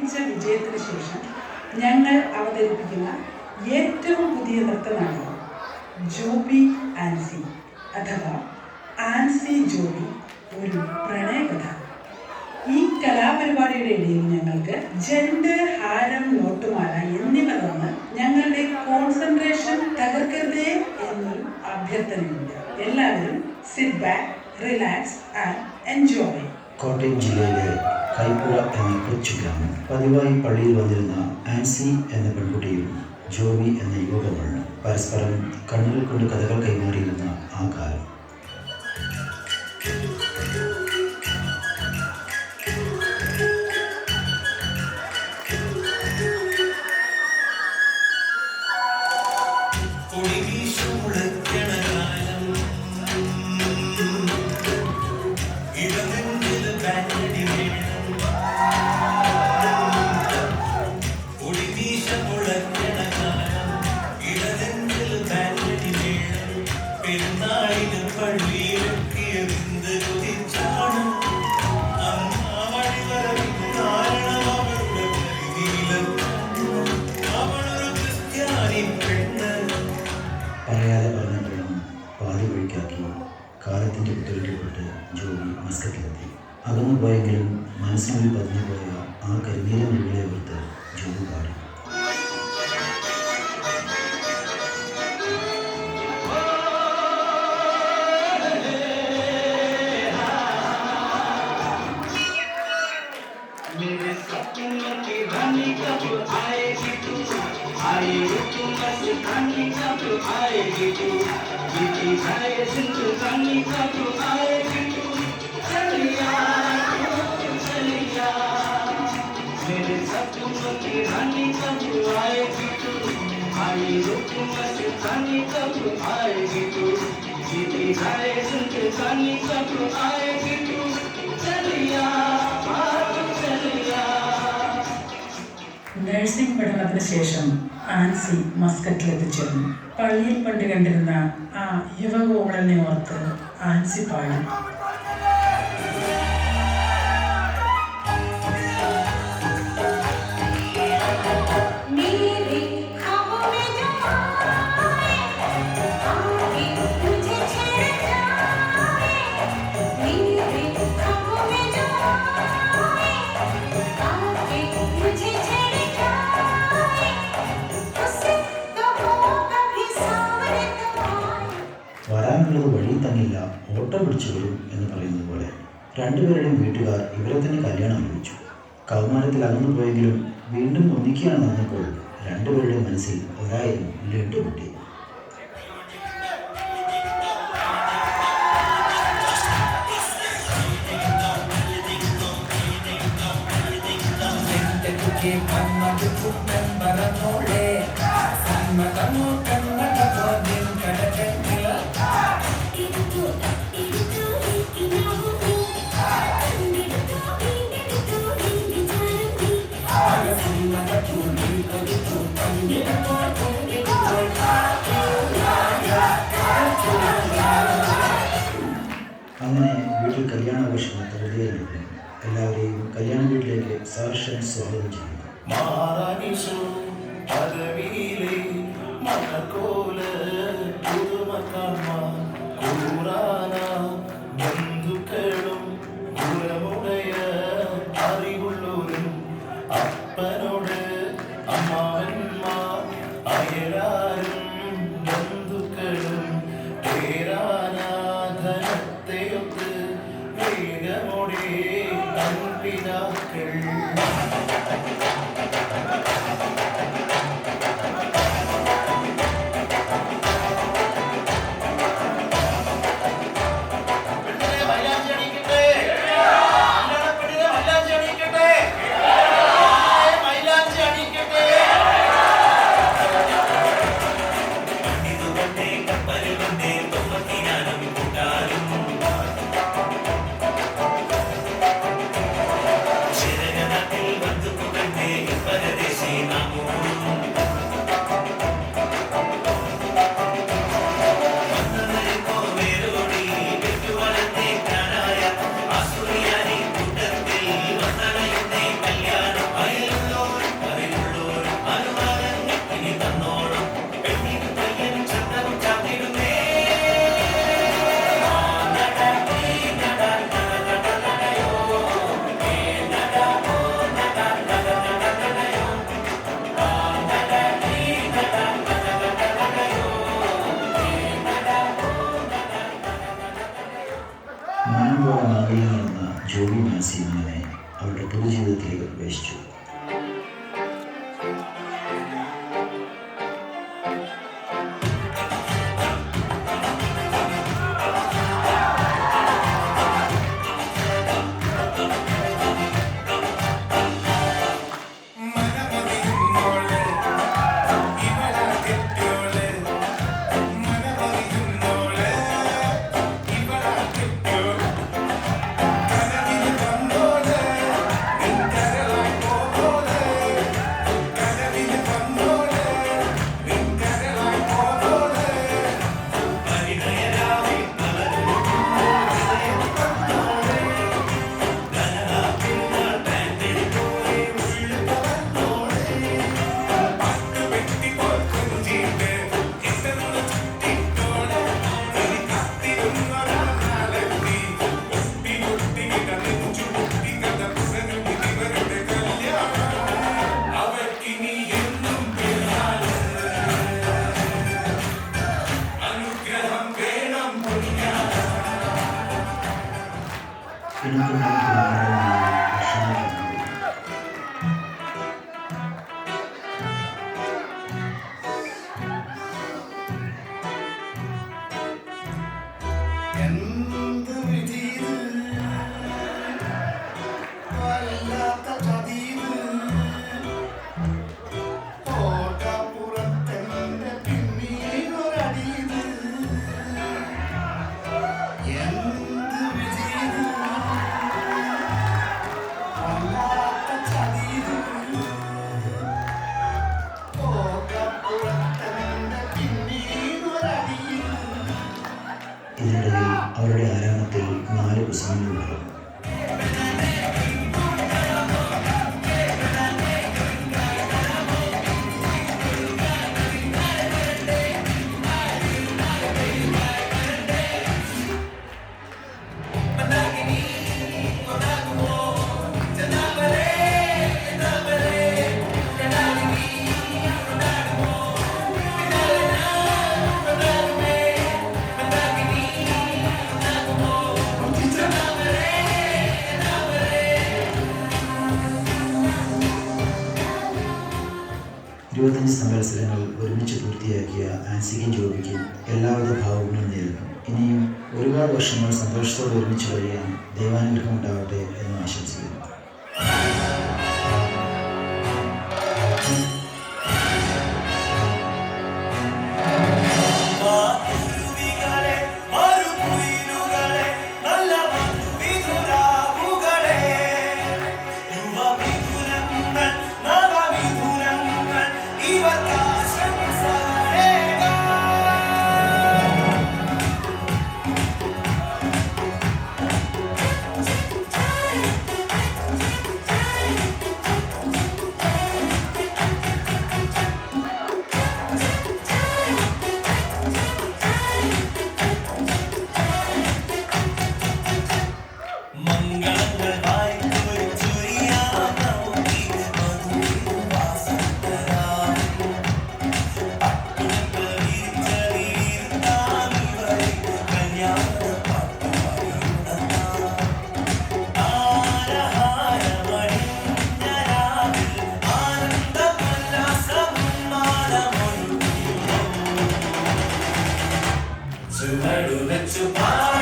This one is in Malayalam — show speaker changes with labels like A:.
A: മികച്ച വിജയത്തിന് ശേഷം ഞങ്ങൾ അവതരിപ്പിക്കുന്ന ഏറ്റവും പുതിയ നൃത്തനാടകം ജോബി ആൻസി അഥവാ ആൻസി ജോബി ഒരു പ്രണയകഥ. ഈ കലാപരിപാടിയുടെ ഇടയിൽ ഞങ്ങൾക്ക് ജെൻഡർ, ഹാരം, നോട്ടുമാല എന്നിവ തന്ന് ഞങ്ങളുടെ കോൺസെൻട്രേഷൻ തകർക്കരുതേ എന്നൊരു അഭ്യർത്ഥനയുണ്ട്. എല്ലാവരും sit back, relax and enjoy.
B: Kottayam ജില്ലയിലെ കൈപ്പുഴ എന്ന കൊച്ചു ഗ്രാമം. പതിവായി പള്ളിയിൽ വന്നിരുന്ന ആൻസി എന്ന പെൺകുട്ടിയും ജോബി എന്ന യുവകമാണ് പരസ്പരം കണ്ണുകൾ കൊണ്ട് കഥകൾ കൈമാറിയിരുന്ന ആ കാലം. പറയാതെ പറഞ്ഞപ്പോഴും പാതി വഴിക്കാക്കി കാലത്തിൻ്റെ കുത്തൊഴുക്കപ്പെട്ട് ജോബി മസ്കറ്റിലെത്തി. അകന്നു പോയെങ്കിലും മനസ്സിനുള്ളിൽ പതിഞ്ഞു പോയ ആ കരിനീല മുഴുവനെ ഓർത്ത് ജോബി പാടി.
A: നഴ്സിംഗ് പഠനത്തിന് ശേഷം ആൻസി മസ്കറ്റിലെത്തിച്ചേർന്നു. പള്ളിയിൽ പണ്ട് കണ്ടിരുന്ന ആ യുവകോമളനെ ഓർത്ത് ആൻസി പാടി.
B: വരാനുള്ളത് വഴി തന്നില്ല, ഓട്ടം പിടിച്ചു വരും എന്ന് പറയുന്നത് പോലെ രണ്ടുപേരുടെയും വീട്ടുകാർ ഇവരെ തന്നെ കല്യാണം കഴിച്ചു. കൗമാരത്തിൽ അകന്നു പോയെങ്കിലും വീണ്ടും ഒന്നിക്കുകയാണ് വന്നപ്പോൾ രണ്ടുപേരുടെയും മനസ്സിൽ ഒരായിരം ലഡ്ഡു പൊട്ടി. അങ്ങനെ വീട്ടിൽ കല്യാണാഘോഷങ്ങൾ തകൃതിയായിരുന്നു. എല്ലാവരെയും കല്യാണ വീട്ടിലേക്ക് സാർഷൻ സ്വാഗതം ചെയ്യുന്നു.
C: ബന്ധുക്കളും ഗുണമുടയ അറിവുള്ളവരും അപ്പനോട് അമ്മാവന്മാർ അയലാരും ബന്ധുക്കളും പേരാനാധനത്തെയൊത്ത് വേഗമോടെ തൻപിതാക്കൾ
B: പൊതുജീവിതത്തിലേക്ക് പ്രവേശിച്ചു.
C: എന്ത് വിധിയിൽ വല്ലാത്ത ചതിയിൽ കോട്ടപ്പുറത്തെന്റെ പിന്നീടൊരടിയിൽ എന്ത് വിധിയിൽ വല്ലാത്ത ചതിയിൽ കോട്ടപ്പുറത്തെന്റെ പിന്നീടൊരടിയിൽ.
B: ഇതിനിടയിൽ അവരുടെ ആരാമത്തിൽ 4 കുസുമങ്ങൾ ഉണ്ടാകും. മത്സരങ്ങൾ ഒരുമിച്ച് പൂർത്തിയാക്കിയ ആൻസിക്കും ജോബിക്കും എല്ലാവിധ ഭാവങ്ങളും നേരുന്നു. ഇനിയും ഒരുപാട് വർഷങ്ങൾ സന്തോഷത്തോടെ ഒരുമിച്ച് കഴിയാൻ ദൈവാനുഗ്രഹം ഉണ്ടാവട്ടെ എന്ന് ആശംസിക്കുന്നു.
C: To